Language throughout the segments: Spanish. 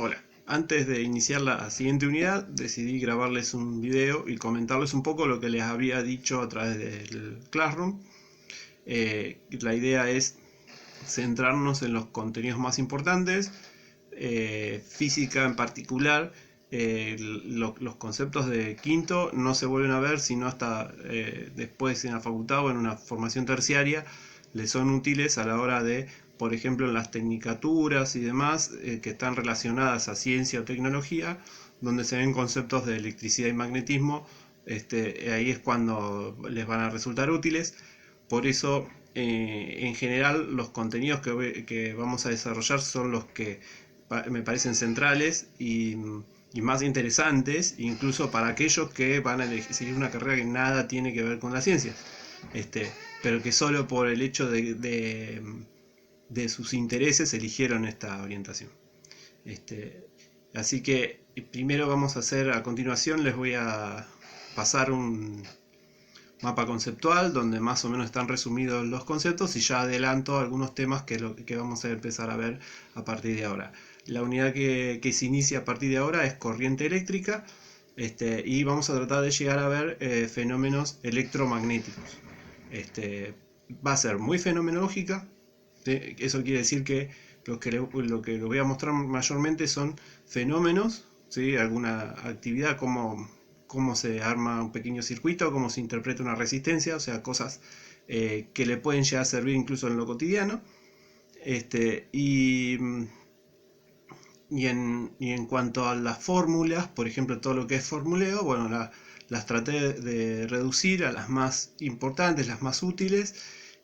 Hola, antes de iniciar la siguiente unidad decidí grabarles un video y comentarles un poco lo que les había dicho a través del Classroom. La idea es centrarnos en los contenidos más importantes, física en particular. Los conceptos de quinto no se vuelven a ver sino hasta después en la facultad o en una formación terciaria. Les son útiles a la hora de, por ejemplo, en las tecnicaturas y demás que están relacionadas a ciencia o tecnología, donde se ven conceptos de electricidad y magnetismo. Ahí es cuando les van a resultar útiles. Por eso, en general, los contenidos que vamos a desarrollar son los que me parecen centrales y más interesantes, incluso para aquellos que van a seguir una carrera que nada tiene que ver con la ciencia, pero que solo por el hecho de sus intereses eligieron esta orientación. Así que primero vamos a hacer, a continuación les voy a pasar un mapa conceptual donde más o menos están resumidos los conceptos y ya adelanto algunos temas que vamos a empezar a ver a partir de ahora. La unidad que se inicia a partir de ahora es corriente eléctrica, y vamos a tratar de llegar a ver fenómenos electromagnéticos. Va a ser muy fenomenológica, ¿sí? Eso quiere decir que lo que les voy a mostrar mayormente son fenómenos, ¿sí? Alguna actividad como cómo se arma un pequeño circuito, cómo se interpreta una resistencia, o sea, cosas que le pueden llegar a servir incluso en lo cotidiano. Y en cuanto a las fórmulas, por ejemplo, todo lo que es formuleo, bueno, las traté de reducir a las más importantes, las más útiles,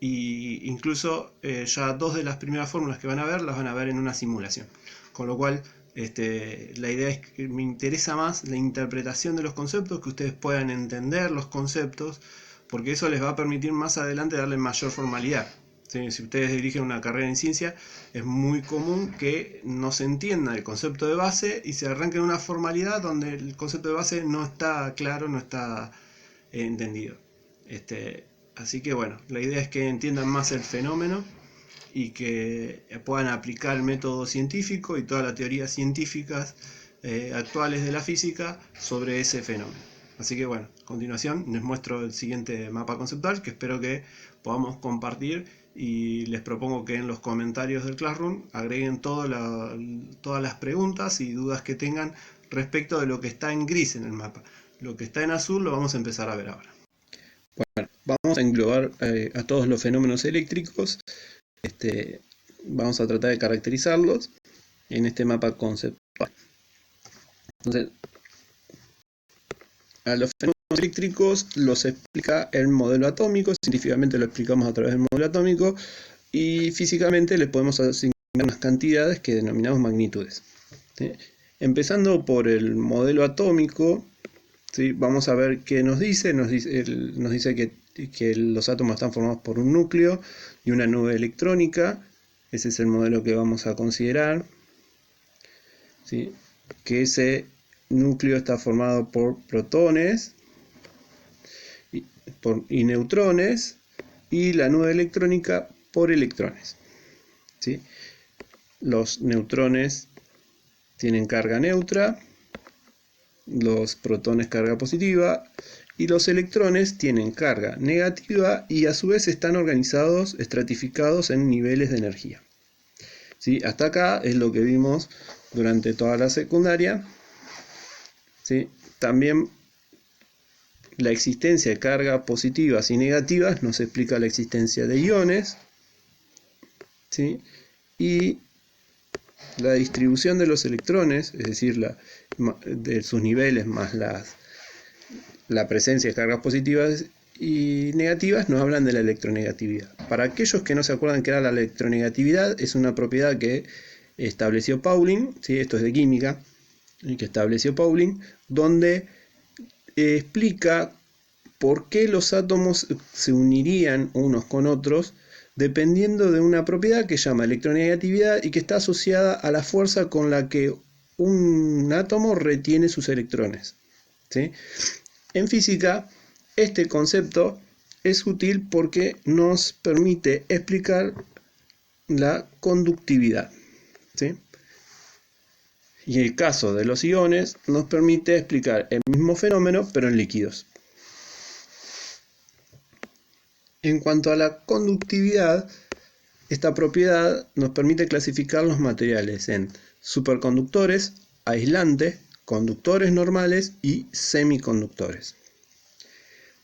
y incluso ya dos de las primeras fórmulas que van a ver las van a ver en una simulación. Con lo cual, la idea es que me interesa más la interpretación de los conceptos, que ustedes puedan entender los conceptos, porque eso les va a permitir más adelante darle mayor formalidad. ¿Sí? Si ustedes dirigen una carrera en ciencia, es muy común que no se entienda el concepto de base y se arranque en una formalidad donde el concepto de base no está claro, no está entendido. Así que bueno, la idea es que entiendan más el fenómeno y que puedan aplicar el método científico y todas las teorías científicas actuales de la física sobre ese fenómeno. Así que bueno, a continuación les muestro el siguiente mapa conceptual que espero que podamos compartir, y les propongo que en los comentarios del Classroom agreguen todas las preguntas y dudas que tengan respecto de lo que está en gris en el mapa. Lo que está en azul lo vamos a empezar a ver ahora. Bueno, vamos a englobar a todos los fenómenos eléctricos. Vamos a tratar de caracterizarlos en este mapa conceptual. Entonces, a los fenómenos eléctricos los explica el modelo atómico, científicamente lo explicamos a través del modelo atómico, y físicamente les podemos asignar unas cantidades que denominamos magnitudes. ¿Sí? Empezando por el modelo atómico, ¿sí? Vamos a ver qué nos dice. Nos dice que los átomos están formados por un núcleo y una nube electrónica. Ese es el modelo que vamos a considerar. ¿Sí? Que ese núcleo está formado por protones y neutrones, y la nube electrónica por electrones. ¿Sí? Los neutrones tienen carga neutra, los protones carga positiva, y los electrones tienen carga negativa y a su vez están organizados, estratificados en niveles de energía. ¿Sí? Hasta acá es lo que vimos durante toda la secundaria. ¿Sí? También la existencia de cargas positivas y negativas nos explica la existencia de iones. ¿Sí? Y la distribución de los electrones, es decir, de sus niveles más la presencia de cargas positivas y negativas, nos hablan de la electronegatividad. Para aquellos que no se acuerdan qué era la electronegatividad, es una propiedad que estableció Pauling, ¿sí? Esto es de química, que estableció Pauling, donde explica por qué los átomos se unirían unos con otros dependiendo de una propiedad que se llama electronegatividad y que está asociada a la fuerza con la que un átomo retiene sus electrones. ¿Sí? En física, este concepto es útil porque nos permite explicar la conductividad. ¿Sí? Y el caso de los iones nos permite explicar el mismo fenómeno, pero en líquidos. En cuanto a la conductividad, esta propiedad nos permite clasificar los materiales en superconductores, aislantes, conductores normales y semiconductores.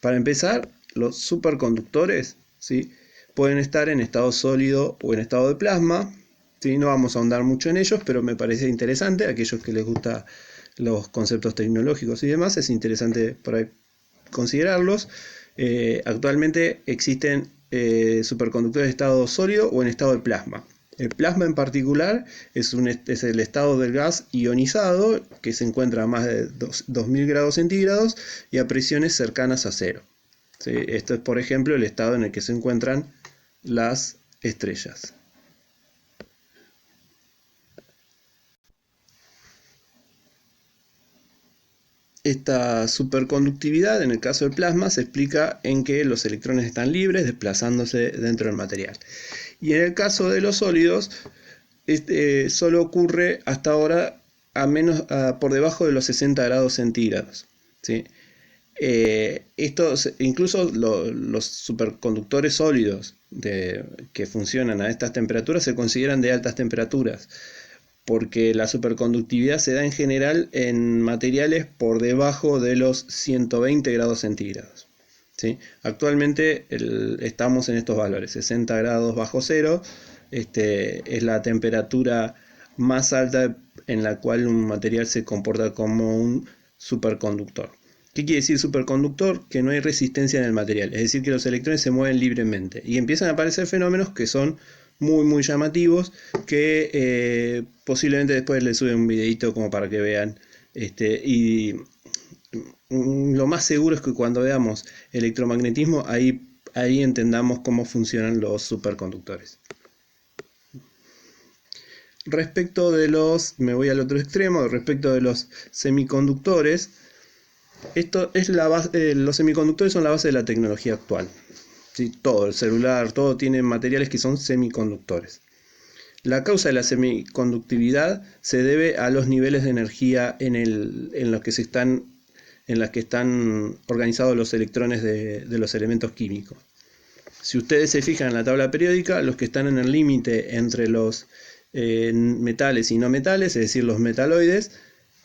Para empezar, los superconductores, ¿sí?, pueden estar en estado sólido o en estado de plasma. ¿Sí? No vamos a ahondar mucho en ellos, pero me parece interesante. A aquellos que les gustan los conceptos tecnológicos y demás, es interesante para considerarlos. Actualmente existen superconductores de estado sólido o en estado de plasma. El plasma en particular es el estado del gas ionizado, que se encuentra a más de 2000 grados centígrados y a presiones cercanas a cero. ¿Sí? Esto es, por ejemplo, el estado en el que se encuentran las estrellas. Esta superconductividad, en el caso del plasma, se explica en que los electrones están libres desplazándose dentro del material. Y en el caso de los sólidos, solo ocurre hasta ahora por debajo de los 60 grados centígrados. ¿Sí? Incluso los superconductores sólidos que funcionan a estas temperaturas se consideran de altas temperaturas, porque la superconductividad se da en general en materiales por debajo de los 120 grados centígrados. ¿Sí? Actualmente estamos en estos valores, 60 grados bajo cero, es la temperatura más alta en la cual un material se comporta como un superconductor. ¿Qué quiere decir superconductor? Que no hay resistencia en el material, es decir, que los electrones se mueven libremente y empiezan a aparecer fenómenos que son muy llamativos, que posiblemente después les sube un videito como para que vean. Y lo más seguro es que cuando veamos electromagnetismo, ahí entendamos cómo funcionan los superconductores. Respecto de me voy al otro extremo, respecto de los semiconductores, los semiconductores son la base de la tecnología actual. ¿Sí? Todo, el celular, todo tiene materiales que son semiconductores. La causa de la semiconductividad se debe a los niveles de energía en los que están organizados los electrones de los elementos químicos. Si ustedes se fijan en la tabla periódica, los que están en el límite entre los metales y no metales, es decir, los metaloides,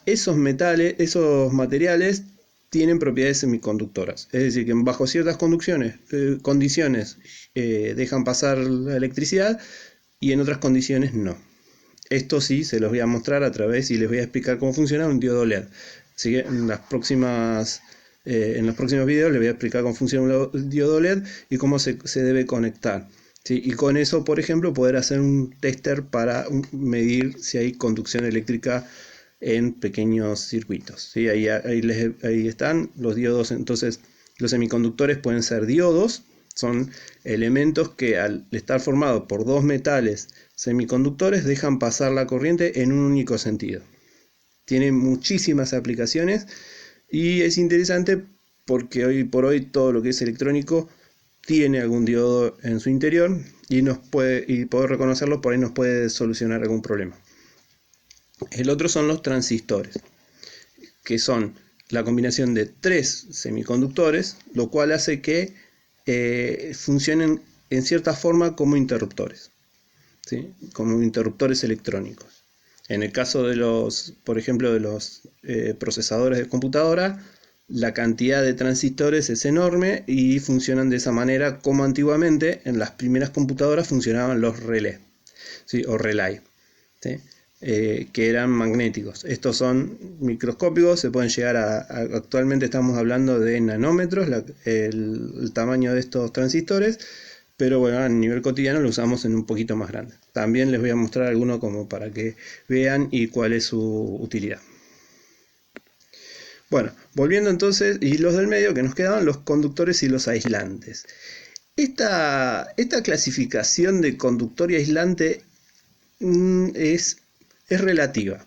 esos materiales tienen propiedades semiconductoras, es decir, que bajo ciertas condiciones dejan pasar la electricidad y en otras condiciones no. Esto sí se los voy a mostrar a través y les voy a explicar cómo funciona un diodo LED. Así que en los próximos videos les voy a explicar cómo funciona un diodo LED y cómo se debe conectar. ¿Sí? Y con eso, por ejemplo, poder hacer un tester para medir si hay conducción eléctrica en pequeños circuitos. ¿Sí? Ahí están los diodos. Entonces, los semiconductores pueden ser diodos, son elementos que al estar formados por dos metales semiconductores dejan pasar la corriente en un único sentido. Tiene muchísimas aplicaciones y es interesante porque hoy por hoy todo lo que es electrónico tiene algún diodo en su interior y poder reconocerlo por ahí nos puede solucionar algún problema. El otro son los transistores, que son la combinación de 3 semiconductores, lo cual hace que funcionen en cierta forma como interruptores, ¿sí? Como interruptores electrónicos. En el caso por ejemplo, de los procesadores de computadora, la cantidad de transistores es enorme y funcionan de esa manera como antiguamente en las primeras computadoras funcionaban los relés, ¿sí? O relay, ¿sí? Que eran magnéticos. Estos son microscópicos, se pueden llegar actualmente estamos hablando de nanómetros, el tamaño de estos transistores, pero bueno, a nivel cotidiano lo usamos en un poquito más grande. También les voy a mostrar alguno como para que vean y cuál es su utilidad. Bueno, volviendo entonces, y los del medio que nos quedaban, los conductores y los aislantes. Esta clasificación de conductor y aislante es relativa.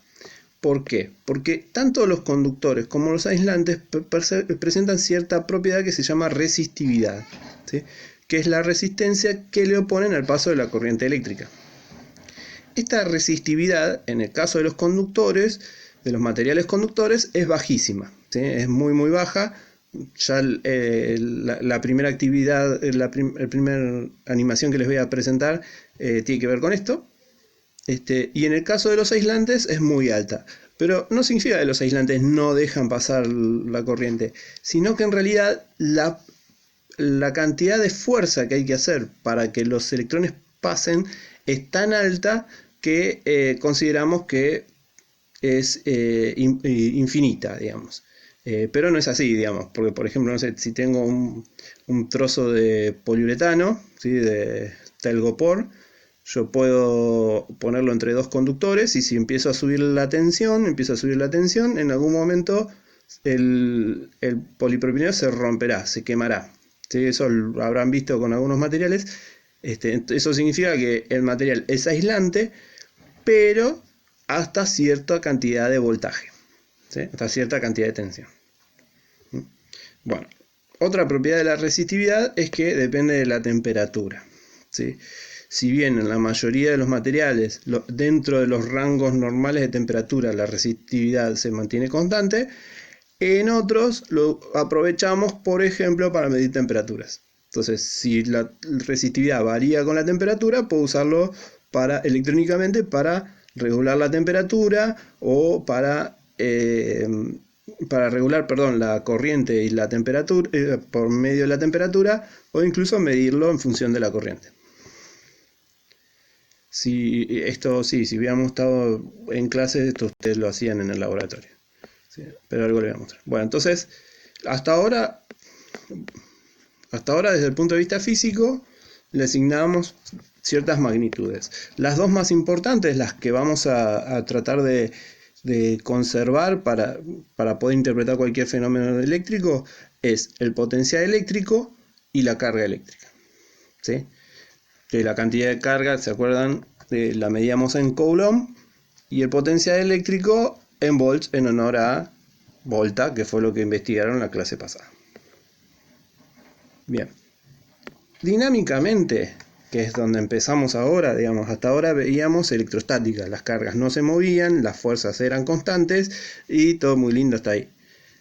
¿Por qué? Porque tanto los conductores como los aislantes presentan cierta propiedad que se llama resistividad, ¿sí? Que es la resistencia que le oponen al paso de la corriente eléctrica. esta resistividad, en el caso de los conductores, de los materiales conductores, es bajísima, ¿sí? Es muy muy baja. Ya la primera actividad, la primera animación que les voy a presentar tiene que ver con esto. Y en el caso de los aislantes es muy alta. Pero no significa que los aislantes no dejan pasar la corriente, sino que en realidad la cantidad de fuerza que hay que hacer para que los electrones pasen es tan alta que consideramos que es infinita, digamos. Pero no es así, digamos, porque por ejemplo, no sé, si tengo un trozo de poliuretano, ¿sí? De telgopor, yo puedo ponerlo entre dos conductores y si empiezo a subir la tensión, en algún momento el polipropileno se romperá, se quemará. ¿Sí? Eso lo habrán visto con algunos materiales. Eso significa que el material es aislante, pero hasta cierta cantidad de voltaje, ¿sí? Hasta cierta cantidad de tensión. Bueno, otra propiedad de la resistividad es que depende de la temperatura, ¿sí? Si bien en la mayoría de los materiales, dentro de los rangos normales de temperatura, la resistividad se mantiene constante, en otros lo aprovechamos, por ejemplo, para medir temperaturas. Entonces, si la resistividad varía con la temperatura, puedo usarlo electrónicamente para regular la temperatura o para regular, la corriente y la temperatura por medio de la temperatura, o incluso medirlo en función de la corriente. Si hubiéramos estado en clase, esto ustedes lo hacían en el laboratorio. ¿Sí? Pero algo les voy a mostrar. Bueno, entonces, hasta ahora, desde el punto de vista físico, le asignamos ciertas magnitudes. Las dos más importantes, las que vamos a tratar de conservar para poder interpretar cualquier fenómeno eléctrico, es el potencial eléctrico y la carga eléctrica. ¿Sí? Que la cantidad de carga, ¿se acuerdan? La medíamos en Coulomb, y el potencial eléctrico en volts, en honor a Volta, que fue lo que investigaron en la clase pasada. Bien. Dinámicamente, que es donde empezamos ahora, digamos, hasta ahora veíamos electrostática, las cargas no se movían, las fuerzas eran constantes y todo muy lindo hasta ahí.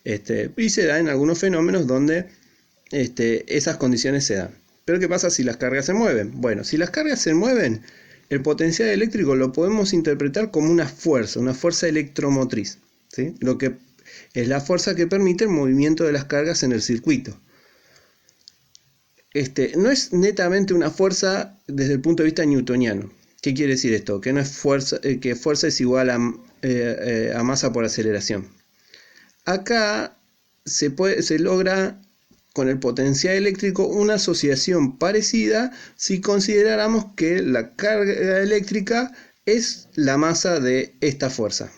Y se da en algunos fenómenos donde esas condiciones se dan. Pero ¿qué pasa si las cargas se mueven? Bueno, si las cargas se mueven, el potencial eléctrico lo podemos interpretar como una fuerza electromotriz, ¿sí? Lo que es la fuerza que permite el movimiento de las cargas en el circuito. No es netamente una fuerza desde el punto de vista newtoniano. ¿Qué quiere decir esto? Que no es fuerza, que fuerza es igual a masa por aceleración. Acá se logra con el potencial eléctrico una asociación parecida si consideráramos que la carga eléctrica es la masa de esta fuerza.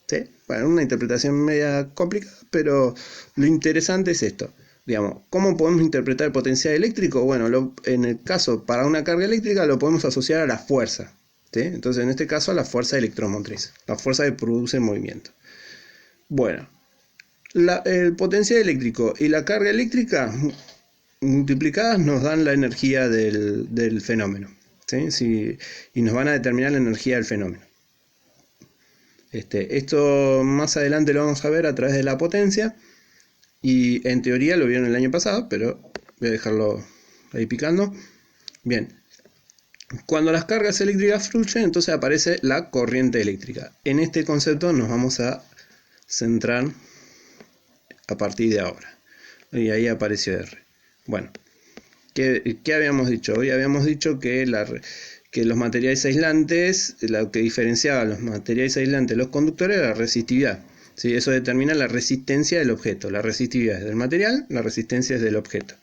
¿Sí? Bueno, una interpretación media complicada, pero lo interesante es esto. Digamos, ¿cómo podemos interpretar el potencial eléctrico? Bueno, en el caso, para una carga eléctrica lo podemos asociar a la fuerza, ¿sí? Entonces, en este caso, a la fuerza electromotriz, la fuerza que produce el movimiento. Bueno, el potencial eléctrico y la carga eléctrica multiplicadas nos dan la energía del fenómeno, ¿sí? Y nos van a determinar la energía del fenómeno. Esto más adelante lo vamos a ver a través de la potencia. Y en teoría lo vieron el año pasado, pero voy a dejarlo ahí picando. Bien, cuando las cargas eléctricas fluyen, entonces aparece la corriente eléctrica. En este concepto nos vamos a centrar a partir de ahora. Y ahí apareció R. Bueno, ¿qué habíamos dicho? Hoy habíamos dicho que los materiales aislantes, lo que diferenciaba a los materiales aislantes de los conductores era la resistividad. ¿Sí? Eso determina la resistencia del objeto. La resistividad es del material, la resistencia es del objeto.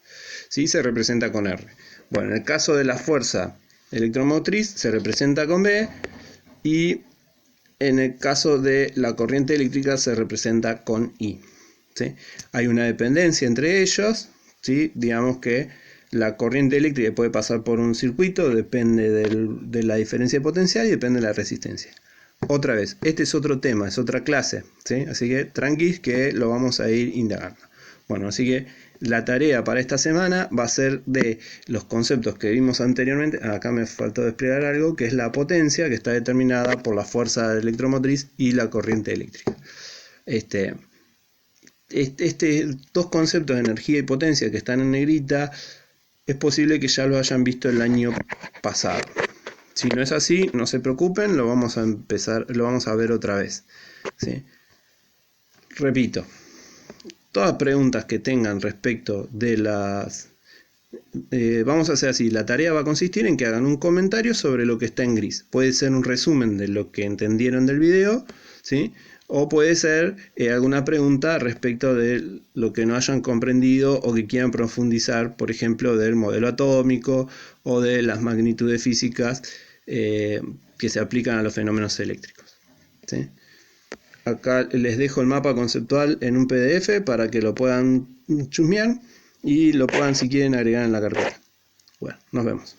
¿Sí? Se representa con R. Bueno, en el caso de la fuerza electromotriz se representa con B, y en el caso de la corriente eléctrica se representa con I. ¿Sí? Hay una dependencia entre ellos, ¿sí? Digamos que la corriente eléctrica puede pasar por un circuito, depende de la diferencia de potencial y depende de la resistencia. Otra vez, este es otro tema, es otra clase, ¿sí? Así que tranquis que lo vamos a ir indagando. Bueno, así que La tarea para esta semana va a ser de los conceptos que vimos anteriormente. Acá me faltó desplegar algo, que es la potencia, que está determinada por la fuerza electromotriz y la corriente eléctrica. Dos conceptos de energía y potencia que están en negrita, es posible que ya lo hayan visto el año pasado. Si no es así, no se preocupen, lo vamos a ver otra vez, ¿sí? Repito, todas preguntas que tengan respecto de las... vamos a hacer así, la tarea va a consistir en que hagan un comentario sobre lo que está en gris. Puede ser un resumen de lo que entendieron del video, ¿sí? O puede ser alguna pregunta respecto de lo que no hayan comprendido o que quieran profundizar, por ejemplo, del modelo atómico o de las magnitudes físicas que se aplican a los fenómenos eléctricos, ¿sí? Acá les dejo el mapa conceptual en un PDF para que lo puedan chusmear y lo puedan, si quieren, agregar en la carpeta. Bueno, nos vemos.